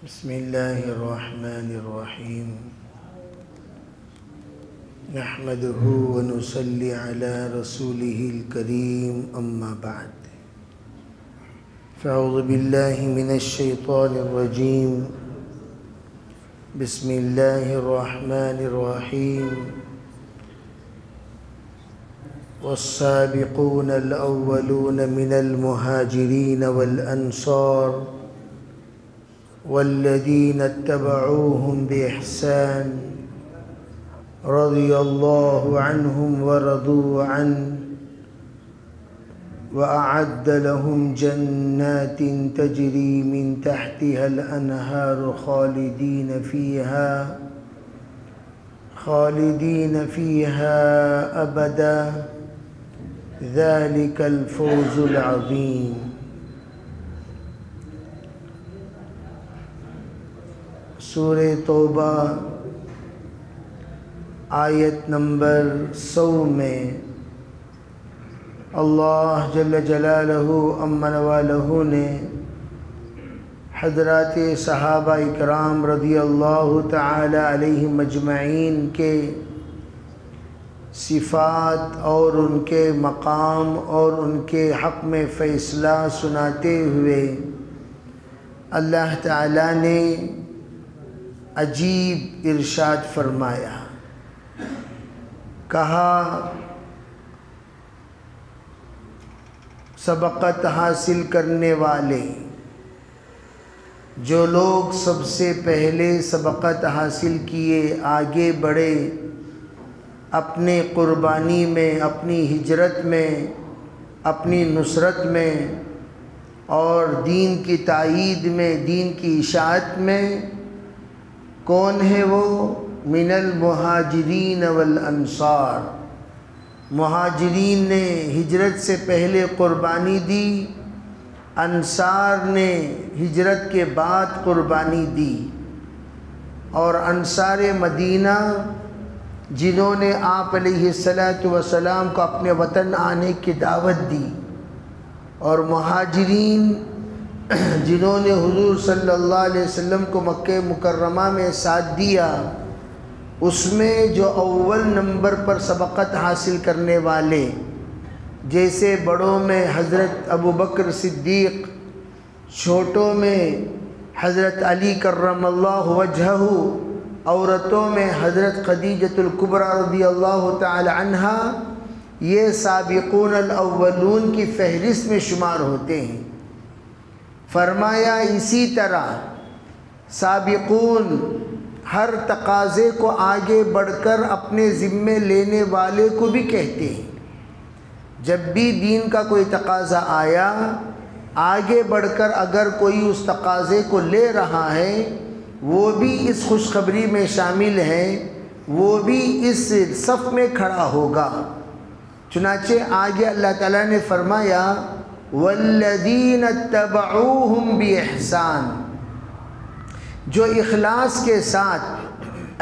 بسم اللہ الرحمن الرحیم نحمده ونصلی علی رسوله الکریم اما بعد فاعوذ باللہ من الشیطان الرجیم بسم اللہ الرحمن الرحیم والسابقون الأولون من المهاجرين والأنصار والذين اتبعوهم بإحسان رضي الله عنهم ورضوا عنه وأعد لهم جنات تجري من تحتها الأنهار خالدين فيها أبدا ذلك الفوز العظيم سورہ توبہ آیت نمبر 100 میں اللہ جل جلالہ امن والہ نے حضرات صحابہ اکرام رضی اللہ تعالی علیہم اجمعین کے صفات اور ان کے مقام اور ان کے حق میں فیصلہ سناتے ہوئے اللہ تعالی نے عجیب ارشاد فرمایا، کہا سبقت حاصل کرنے والے جو لوگ سب سے پہلے سبقت حاصل کیے، آگے بڑھے اپنے قربانی میں، اپنی ہجرت میں، اپنی نصرت میں اور دین کی تائید میں، دین کی اشاعت میں، کون ہے وہ؟ من المہاجرین والانصار، مہاجرین نے ہجرت سے پہلے قربانی دی، انصار نے ہجرت کے بعد قربانی دی، اور انصار مدینہ جنہوں نے آپ علیہ السلام کو اپنے وطن آنے کی دعوت دی، اور مہاجرین جنہوں نے حضور صلی اللہ علیہ وسلم کو مکہ مکرمہ میں ساتھ دیا، اس میں جو اول نمبر پر سبقت حاصل کرنے والے، جیسے بڑوں میں حضرت ابو بکر صدیق، چھوٹوں میں حضرت علی کرم اللہ وجہہ، عورتوں میں حضرت خدیجۃ الکبریٰ رضی اللہ تعالی عنہا، یہ سابقون الاولون کی فہرست میں شمار ہوتے ہیں۔ فرمایا اسی طرح سابقون ہر تقاضے کو آگے بڑھ کر اپنے ذمے لینے والے کو بھی کہتے ہیں۔ جب بھی دین کا کوئی تقاضا آیا، آگے بڑھ کر اگر کوئی اس تقاضے کو لے رہا ہے، وہ بھی اس خوشخبری میں شامل ہے، وہ بھی اس صف میں کھڑا ہوگا۔ چنانچہ آگے اللہ تعالیٰ نے فرمایا والذین اتبعوہم بإحسان، جو اخلاص کے ساتھ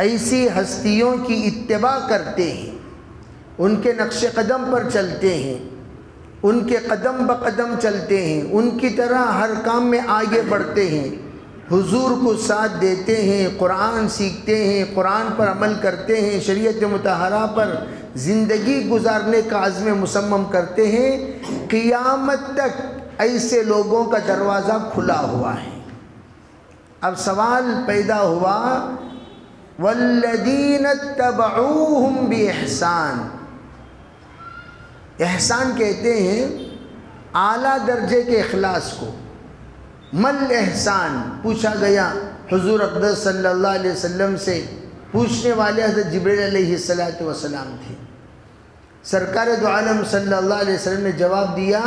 ایسی ہستیوں کی اتباع کرتے ہیں، ان کے نقش قدم پر چلتے ہیں، ان کے قدم بقدم چلتے ہیں، ان کی طرح ہر کام میں آگے بڑھتے ہیں، حضور کو ساتھ دیتے ہیں، قرآن سیکھتے ہیں، قرآن پر عمل کرتے ہیں، شریعت مطہرہ پر زندگی گزارنے کا عزم مصمم کرتے ہیں، قیامت تک ایسے لوگوں کا دروازہ کھلا ہوا ہے۔ اب سوال پیدا ہوا والذین اتبعوہم بإحسان، احسان کہتے ہیں اعلیٰ درجے کے اخلاص کو۔ مل احسان پوچھا گیا حضور اقدس صلی اللہ علیہ وسلم سے، پوچھنے والے حضرت جبریل علیہ السلام تھے۔ سرکار دو عالم صلی اللہ علیہ وسلم نے جواب دیا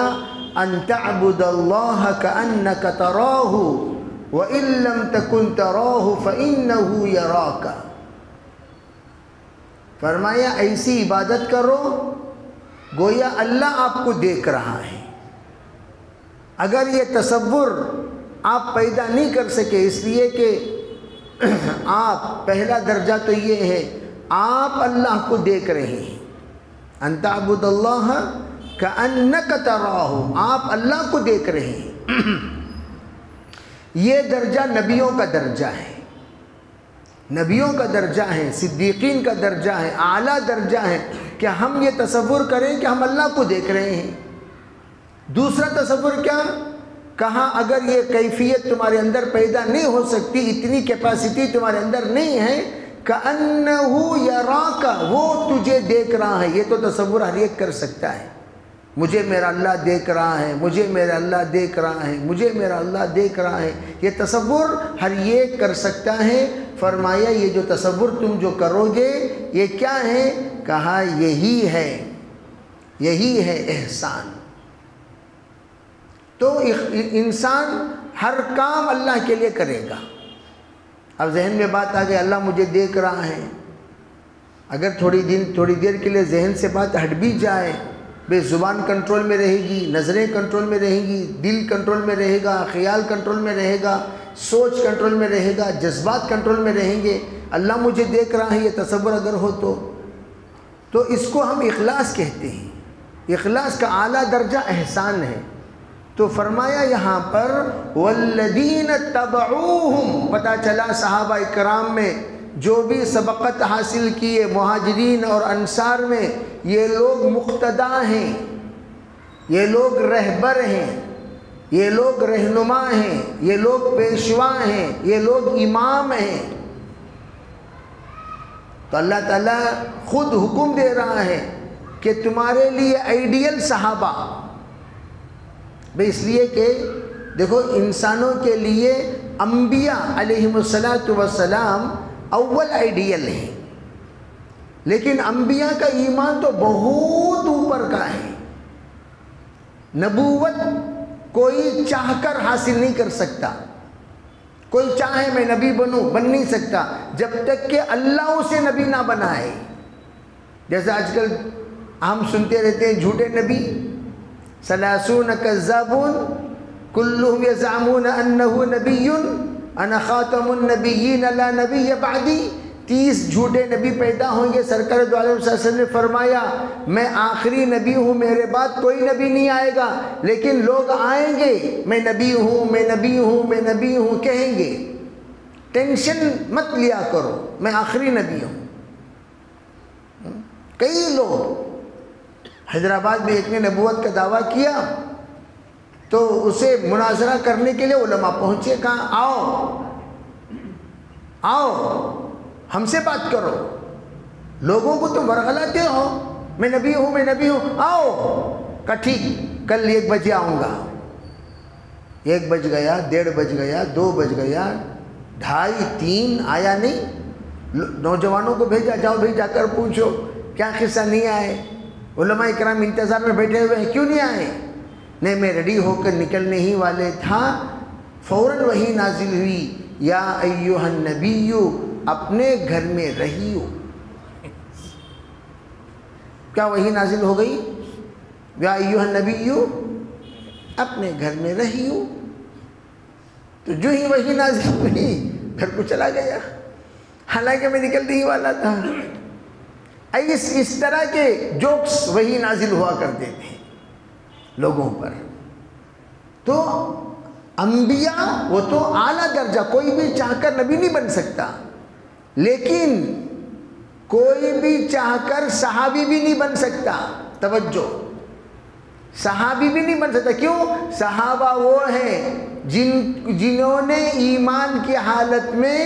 ان تعبد اللہ کأنک تراہ وإن لم تکن تراہ فإنہ یراک، فرمایا ایسی عبادت کرو گویا اللہ آپ کو دیکھ رہا ہے۔ اگر یہ تصور آپ پیدا نہیں کر سکے، اس لیے کہ آپ پہلا درجہ تو یہ ہے آپ اللہ کو دیکھ رہے ہیں، ان تعبد اللہ کأنک تراہ، آپ اللہ کو دیکھ رہے ہیں۔ یہ درجہ نبیوں کا درجہ ہے، نبیوں کا درجہ ہے، صدیقین کا درجہ ہے، اعلیٰ درجہ ہے کہ ہم یہ تصور کریں کہ ہم اللہ کو دیکھ رہے ہیں۔ دوسرا تصور کیا؟ کہا اگر یہ کیفیت تمہارے اندر پیدا نہیں ہو سکتی، اتنی کیپیسٹی تمہارے اندر نہیں ہے، کأنہ یراک، وہ تجھے دیکھ رہا ہے۔ یہ تو تصور ہر ایک کر سکتا ہے، مجھے میرا اللہ دیکھ رہا ہے، مجھے میرا اللہ دیکھ رہا ہے، مجھے میرا اللہ دیکھ رہا ہے، یہ تصور ہر ایک کر سکتا ہے۔ فرمایا یہ جو تصور تم جو کرو گے یہ کیا ہے؟ کہا یہی ہے، یہی ہے احسان۔ تو انسان ہر کام اللہ کے لیے کرے گا۔ اب ذہن میں بات آ گئی اللہ مجھے دیکھ رہا ہے، اگر تھوڑی دیر کے لیے ذہن سے بات ہٹ بھی جائے، بے زبان کنٹرول میں رہے گی، نظریں کنٹرول میں رہیں گی، دل کنٹرول میں رہے گا، خیال کنٹرول میں رہے گا، سوچ کنٹرول میں رہے گا، جذبات کنٹرول میں رہیں گے، اللہ مجھے دیکھ رہا ہے یہ تصور اگر ہو تو اس کو ہم اخلاص کہتے ہیں۔ اخلاص کا اعلیٰ درجہ احسان ہے۔ تو فرمایا یہاں پر والذین تبعوہم، پتہ چلا صحابہ اکرام میں جو بھی سبقت حاصل کیے مہاجرین اور انصار میں، یہ لوگ مقتدا ہیں، یہ لوگ رہبر ہیں، یہ لوگ رہنما ہیں، یہ لوگ پیشوا ہیں، یہ لوگ امام ہیں۔ تو اللہ تعالیٰ خود حکم دے رہا ہے کہ تمہارے لیے آئیڈیل صحابہ، بھئی اس لیے کہ دیکھو انسانوں کے لیے انبیاء علیہم السلام اول آئیڈیل ہیں، لیکن انبیاء کا ایمان تو بہت اوپر کا ہے۔ نبوت کوئی چاہ کر حاصل نہیں کر سکتا، کوئی چاہے میں نبی بنوں، بن نہیں سکتا جب تک کہ اللہ اسے نبی نہ بنائے۔ جیسے آج کل ہم سنتے رہتے ہیں جھوٹے نبی، ثلاثون کذابون کلہم یزعمون انہ نبی انا خاتم النبیین لا نبی بعدی، 30 جھوٹے نبی پیدا ہوں گے۔ سرکار دو عالم صلی اللہ علیہ وسلم نے فرمایا میں آخری نبی ہوں، میرے بعد کوئی نبی نہیں آئے گا، لیکن لوگ آئیں گے میں نبی ہوں، میں نبی ہوں، میں نبی ہوں کہیں گے۔ ٹینشن مت لیا کرو، میں آخری نبی ہوں۔ کئی لوگ، حیدرآباد میں ایک نے نبوت کا دعویٰ کیا تو اسے مناظرہ کرنے کے لیے علماء پہنچے، کہا آؤ ہم سے بات کرو، لوگوں کو تم ورغلاتے ہو، میں نبی ہوں، میں نبی ہوں، آؤ۔ کہا ٹھیک کل 1 بجے آؤں گا۔ 1 بج گیا، 1:30 بج گیا، 2 بج گیا، 2:30 3 آیا نہیں۔ نوجوانوں کو بھیجا، جاؤ بھائی جا کر پوچھو کیا قصہ نہیں آئے؟ علماء اکرام انتظار میں بیٹھے ہوئے ہیں، کیوں نہیں آئے؟ نہیں میں ریڈی ہو کر نکلنے ہی والے تھا، فوراً وحی نازل ہوئی یا ایہا النبی اپنے گھر میں رہیو۔ کیا وحی نازل ہو گئی؟ یا ایہا النبی اپنے گھر میں رہیو۔ تو جو ہی وحی نازل ہوئی گھر کو چلا گیا، حالانکہ میں نکلنے ہی والا تھا۔ اس طرح کے جوکس وہی نازل ہوا کرتے تھے لوگوں پر۔ تو انبیاء وہ تو اعلیٰ درجہ، کوئی بھی چاہ کر نبی نہیں بن سکتا، لیکن کوئی بھی چاہ کر صحابی بھی نہیں بن سکتا۔ توجہ، صحابی بھی نہیں بن سکتا۔ کیوں؟ صحابہ وہ ہیں جنہوں نے ایمان کی حالت میں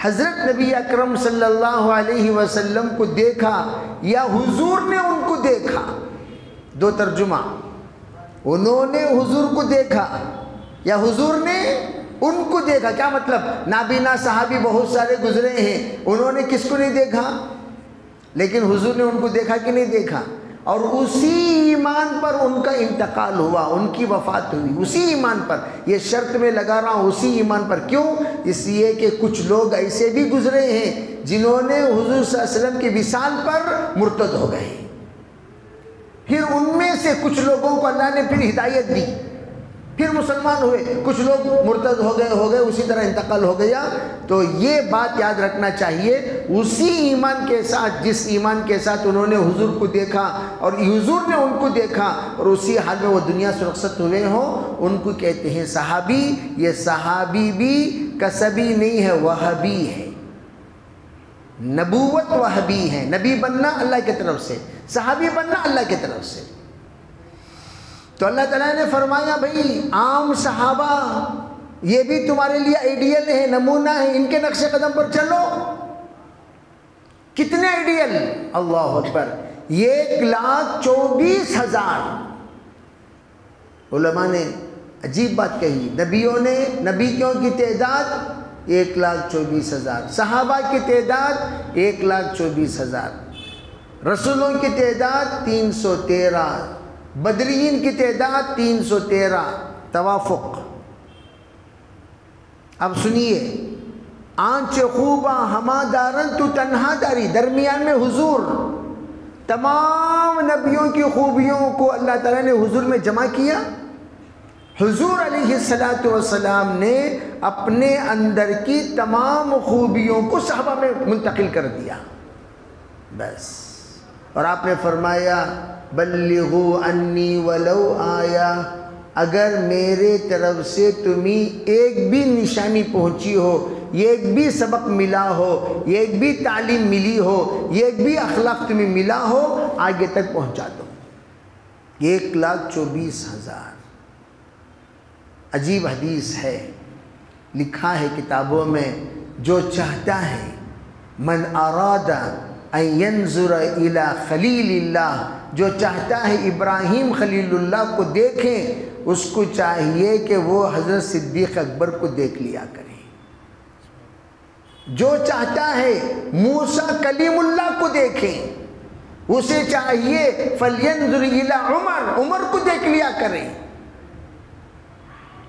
حضرت نبی اکرم صلی اللہ علیہ وسلم کو دیکھا یا حضور نے ان کو دیکھا۔ 2 ترجمہ، انہوں نے حضور کو دیکھا یا حضور نے ان کو دیکھا۔ کیا مطلب؟ نابینا صحابی بہت سارے گزرے ہیں، انہوں نے کس کو نہیں دیکھا؟ لیکن حضور نے ان کو دیکھا کہ نہیں دیکھا؟ اور اسی ایمان پر ان کا انتقال ہوا، ان کی وفات ہوئی اسی ایمان پر۔ یہ شرط میں لگا رہا ہوں اسی ایمان پر۔ کیوں؟ اس لیے کہ کچھ لوگ ایسے بھی گزرے ہیں جنہوں نے حضور صلی اللہ علیہ وسلم کی وصال پر مرتد ہو گئے، پھر ان میں سے کچھ لوگوں کو اللہ نے پھر ہدایت دی، پھر مسلمان ہوئے، کچھ لوگ مرتد ہو گئے اسی طرح انتقال ہو گیا۔ تو یہ بات یاد رکھنا چاہیے، اسی ایمان کے ساتھ جس ایمان کے ساتھ انہوں نے حضور کو دیکھا اور حضور نے ان کو دیکھا اور اسی حال میں وہ دنیا سے رخصت ہوئے ہوں، ان کو کہتے ہیں صحابی۔ یہ صحابی بھی کسبی نہیں ہے، وہبی ہے۔ نبوت وہبی ہے، نبی بننا اللہ کی طرف سے، صحابی بننا اللہ کی طرف سے۔ تو اللہ تعالیٰ نے فرمایا بھئی عام صحابہ یہ بھی تمہارے لیے آئیڈیل ہے، نمونہ ہے، ان کے نقش قدم پر چلو۔ کتنے آئیڈیل؟ اللہ اکبر، 1,24,000۔ علماء نے عجیب بات کہی، نبیوں کی تعداد 1,24,000، صحابہ کی تعداد 1,24,000، رسولوں کی تعداد 313، بدرین کی تعداد 313۔ توافق۔ اب سنیے، آنچ خوبا ہما دارن تو تنہا داری، درمیان میں حضور، تمام نبیوں کی خوبیوں کو اللہ تعالیٰ نے حضور میں جمع کیا۔ حضور علیہ السلام نے اپنے اندر کی تمام خوبیوں کو صحابہ میں منتقل کر دیا، بس۔ اور آپ نے فرمایا بلغوا انی ولو آیا، اگر میرے طرف سے تمہیں ایک بھی نشانی پہنچی ہو، یہ ایک بھی سبق ملا ہو، یہ ایک بھی تعلیم ملی ہو، یہ ایک بھی اخلاق تمہیں ملا ہو، آگے تک پہنچا دو۔ 1,24,000۔ عجیب حدیث ہے، لکھا ہے کتابوں میں، جو چاہتا ہے من اراد ان ينظر الى خلیل اللہ، جو چاہتا ہے ابراہیم خلیل اللہ کو دیکھیں، اس کو چاہیے کہ وہ حضرت صدیق اکبر کو دیکھ لیا کرے۔ جو چاہتا ہے موسیٰ کلیم اللہ کو دیکھیں، اسے چاہیے فَلْيَنْظُرْ إِلَىٰ عمر کو دیکھ لیا کریں۔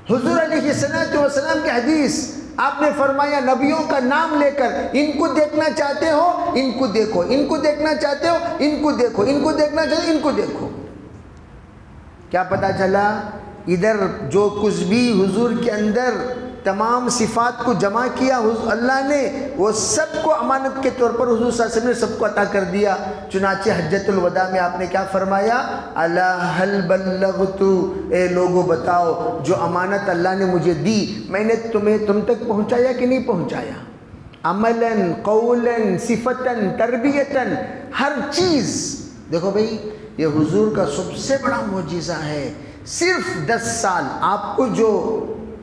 حضور علیہ السلام کی حدیث، آپ نے فرمایا نبیوں کا نام لے کر، ان کو دیکھنا چاہتے ہو ان کو دیکھو، ان کو دیکھنا چاہتے ہو ان کو دیکھو، ان کو دیکھنا چاہتے ہو ان کو دیکھو۔ کیا پتا چلا؟ ادھر جو کچھ بھی حضور کے اندر تمام صفات کو جمع کیا اللہ نے، وہ سب کو امانت کے طور پر حضور صلی اللہ علیہ وسلم نے سب کو عطا کر دیا۔ چنانچہ حجۃ الوداع میں آپ نے کیا فرمایا؟ الا هل بلغت، اے لوگو بتاؤ جو امانت اللہ نے مجھے دی میں نے تم تک پہنچایا کہ نہیں پہنچایا؟ عملاً، قولاً، صفتاً، تربیتاً، ہر چیز۔ دیکھو بھئی، یہ حضور کا سب سے بڑا معجزہ ہے۔ صرف 10 سال آپ کو جو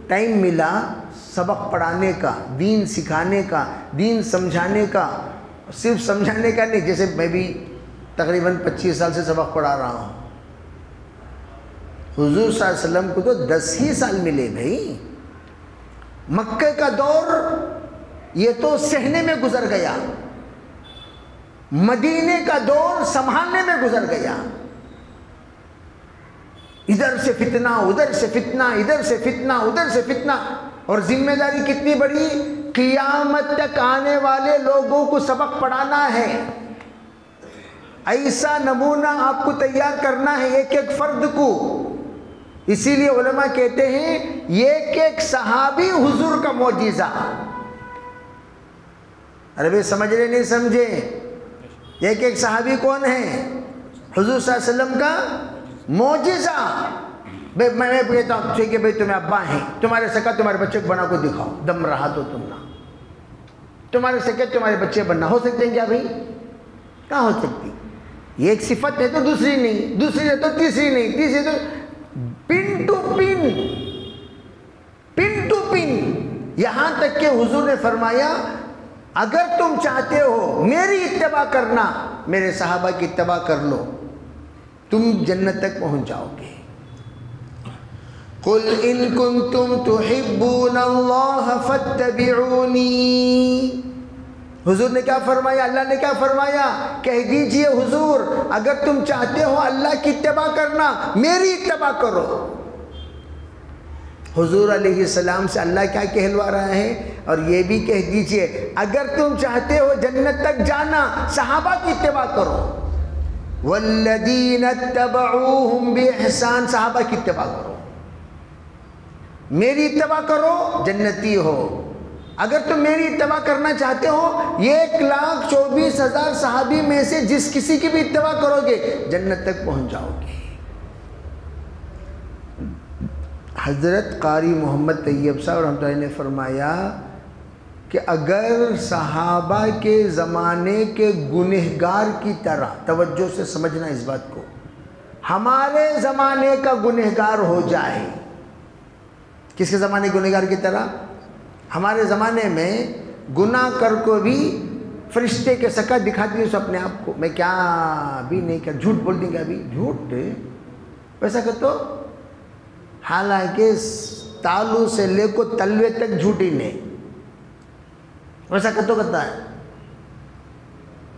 ٹائم ملا سبق پڑھانے کا، دین سکھانے کا، دین سمجھانے کا، صرف سمجھانے کا نہیں، جیسے میں بھی تقریباً 25 سال سے سبق پڑھا رہا ہوں، حضور صلی اللہ علیہ وسلم کو تو 10 ہی سال ملے بھائی۔ مکہ کا دور یہ تو سہنے میں گزر گیا، مدینے کا دور سنبھالنے میں گزر گیا۔ ادھر سے فتنہ، ادھر سے فتنہ، ادھر سے فتنہ، ادھر سے فتنہ، اور ذمہ داری کتنی بڑی، قیامت تک آنے والے لوگوں کو سبق پڑھانا ہے۔ ایسا نمونہ آپ کو تیار کرنا ہے ایک ایک فرد کو۔ اسی لیے علماء کہتے ہیں ایک ایک صحابی حضور کا معجزہ۔ عربی سمجھ رہے نہیں سمجھے؟ ایک ایک صحابی کون ہے؟ حضور صلی اللہ علیہ وسلم کا معجزہ۔ میں کہتا ہوں ٹھیک ہے بھائی، تمہیں ابا ہیں، تمہارے سکا تمہارے بچے کو بنا کو دکھاؤ، دم رہا تو تم نہ، تمہارے سکے تمہارے بچے بننا ہو سکتے ہیں کیا بھائی؟ کہاں ہو سکتی؟ یہ ایک صفت ہے تو دوسری نہیں، دوسری ہے تو تیسری نہیں، تیسری تو پن ٹو پن، یہاں تک کہ حضور نے فرمایا اگر تم چاہتے ہو میری اتباع کرنا، میرے صحابہ کی اتباع کر لو، تم جنت تک پہنچ جاؤ گے۔ قُلْ إِن كُنْتُمْ تُحِبُّونَ اللَّهَ فَاتَّبِعُونِي۔ حضور نے کیا فرمایا؟ اللہ نے کیا فرمایا؟ کہہ دیجئے حضور اگر تم چاہتے ہو اللہ کی اتباع کرنا، میری اتباع کرو۔ حضور علیہ السلام سے اللہ کیا کہلوا رہا ہے؟ اور یہ بھی کہہ دیجئے اگر تم چاہتے ہو جنت تک جانا، صحابہ کی اتباع کرو۔ والذین اتبعوہم بإحسان، صحابہ کی اتباع کرو۔ میری اتباع کرو جنتی ہو. اگر تم میری اتباع کرنا چاہتے ہو 1,24,000 صحابی میں سے جس کسی کی بھی اتباع کرو گے جنت تک پہنچ جاؤ گے. حضرت قاری محمد طیب صاحب رحمۃ اللہ نے فرمایا کہ اگر صحابہ کے زمانے کے گنہگار کی طرح، توجہ سے سمجھنا اس بات کو، ہمارے زمانے کا گنہگار ہو جائے. کس کے زمانے گنہگار کی طرح؟ ہمارے زمانے میں گناہ کر کو بھی فرشتے کے سکا دکھاتی ہے اپنے آپ کو، میں کیا بھی نہیں کر، جھوٹ بول دیں گے ابھی، جھوٹ ویسا کہ تو حالانکہ تالو سے لے کو تلوے تک جھوٹی نہیں، ویسا کہ تو کہتا ہے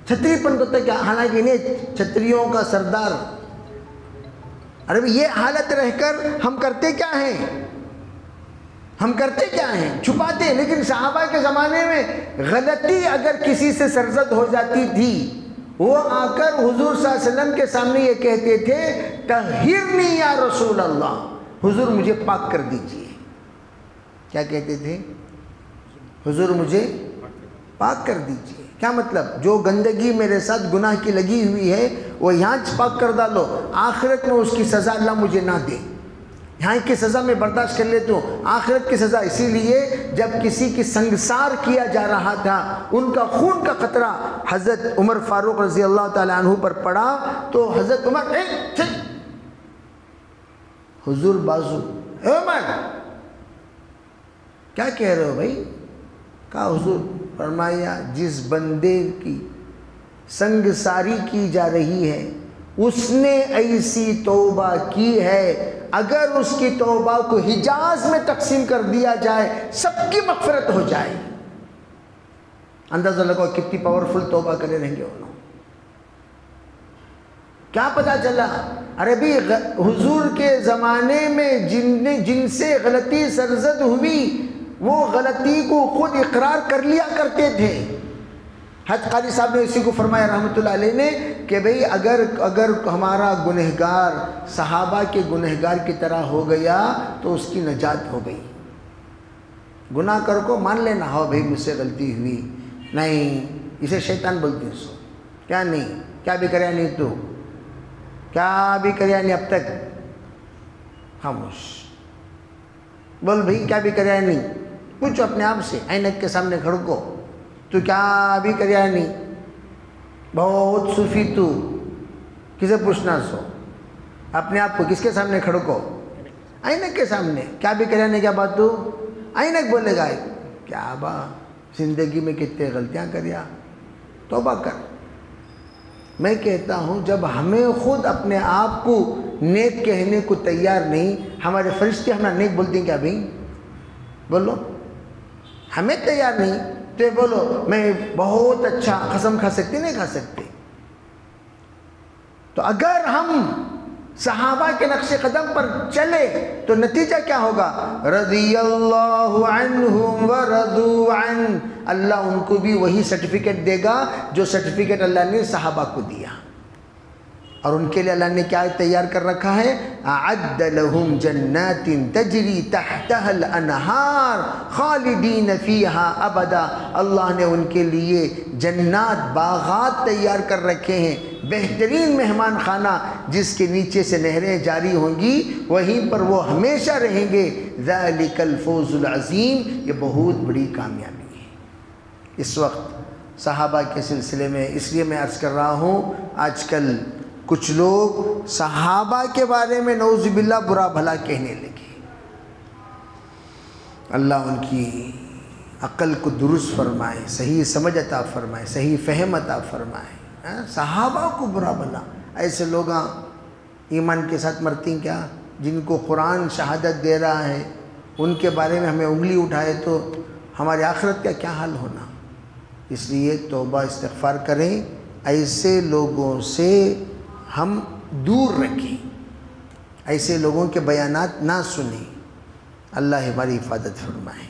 چھتری پن کرتا ہے کیا، حالانکہ نہیں چھتریوں کا سردار. ارے یہ حالت رہ کر ہم کرتے کیا ہیں؟ ہم کرتے کیا ہیں؟ چھپاتے ہیں. لیکن صحابہ کے زمانے میں غلطی اگر کسی سے سرزد ہو جاتی تھی وہ آ کر حضور صلی اللہ علیہ وسلم کے سامنے یہ کہتے تھے طہرنی یا رسول اللہ، حضور مجھے پاک کر دیجئے. کیا کہتے تھے؟ حضور مجھے پاک کر دیجئے. کیا مطلب؟ جو گندگی میرے ساتھ گناہ کی لگی ہوئی ہے وہ یہاں پاک کر ڈالو، آخرت میں اس کی سزا اللہ مجھے نہ دے. یہاں کی سزا میں برداشت کر لیتا ہوں، آخرت کی سزا. اسی لیے جب کسی کی سنگسار کیا جا رہا تھا، ان کا خون کا قطرہ حضرت عمر فاروق رضی اللہ تعالیٰ عنہ پر پڑا تو حضرت عمر حضور بازو، اے عمر کیا کہہ رہے ہو بھائی؟ کہا حضور، فرمایا جس بندے کی سنگساری کی جا رہی ہے اس نے ایسی توبہ کی ہے، اگر اس کی توبہ کو حجاز میں تقسیم کر دیا جائے سب کی مغفرت ہو جائے. اندازہ لگاؤ کتنی پاورفل توبہ کرے رہیں گے انہوں. کیا پتا چلا؟ ارے بھی حضور کے زمانے میں جن سے غلطی سرزد ہوئی وہ غلطی کو خود اقرار کر لیا کرتے تھے. حج قاری صاحب نے اسی کو فرمایا رحمۃ اللہ علیہ نے کہ بھئی اگر ہمارا گنہگار صحابہ کے گنہگار کی طرح ہو گیا تو اس کی نجات ہو گئی. گناہ کر کو مان لینا، ہو بھئی مجھ سے غلطی ہوئی، نہیں اسے شیطان بولتے ہیں. سو کیا نہیں، کیا بھی کریا نہیں، تو کیا بھی کریا نہیں، اب تک خاموش. بول بھئی کیا بھی کریا نہیں، پوچھو اپنے آپ سے، عینک کے سامنے کھڑ کو، تو کیا بھی کریا نہیں؟ بہت صوفی تو کسے پوچھنا سو؟ اپنے آپ کو کس کے سامنے کھڑ کو؟ عینک کے سامنے. کیا بھی کریا نہیں کیا بات تو؟ عینک بولے گا کیا با زندگی میں کتنے غلطیاں کریا، توبہ کر. میں کہتا ہوں جب ہمیں خود اپنے آپ کو نیک کہنے کو تیار نہیں، ہمارے فرشتے ہمیں نیک بولتے ہیں کیا بھئی؟ بولو ہمیں تیار نہیں تو بولو میں بہت اچھا قسم کھا سکتے نہیں کھا سکتے. تو اگر ہم صحابہ کے نقش قدم پر چلے تو نتیجہ کیا ہوگا؟ رضی اللہ عنہم ورضوا عنہ، اللہ ان کو بھی وہی سرٹیفکیٹ دے گا جو سرٹیفکیٹ اللہ نے صحابہ کو دیا. اور ان کے لیے اللہ نے کیا تیار کر رکھا ہے؟ اعد لهم جنات تجری تحتها الانہار خالدین فیہا ابدا. اللہ نے ان کے لیے جنات، باغات تیار کر رکھے ہیں، بہترین مہمان خانہ جس کے نیچے سے نہریں جاری ہوں گی، وہیں پر وہ ہمیشہ رہیں گے. ذالک الفوز العظیم، یہ بہت بڑی کامیابی ہے. اس وقت صحابہ کے سلسلے میں اس لیے میں عرض کر رہا ہوں، آج کل کچھ لوگ صحابہ کے بارے میں نعوذ باللہ برا بھلا کہنے لگے. اللہ ان کی عقل کو درست فرمائے، صحیح سمجھ عطا فرمائے، صحیح فہم عطا فرمائے. صحابہ کو برا بھلا، ایسے لوگ ایمان کے ساتھ مرتے ہیں کیا؟ جن کو قرآن شہادت دے رہا ہے ان کے بارے میں ہمیں انگلی اٹھائے تو ہماری آخرت کا کیا حال ہونا. اس لیے توبہ استغفار کریں، ایسے لوگوں سے ہم دور رکھیں، ایسے لوگوں کے بیانات نہ سنیں. اللہ ہماری حفاظت فرمائے.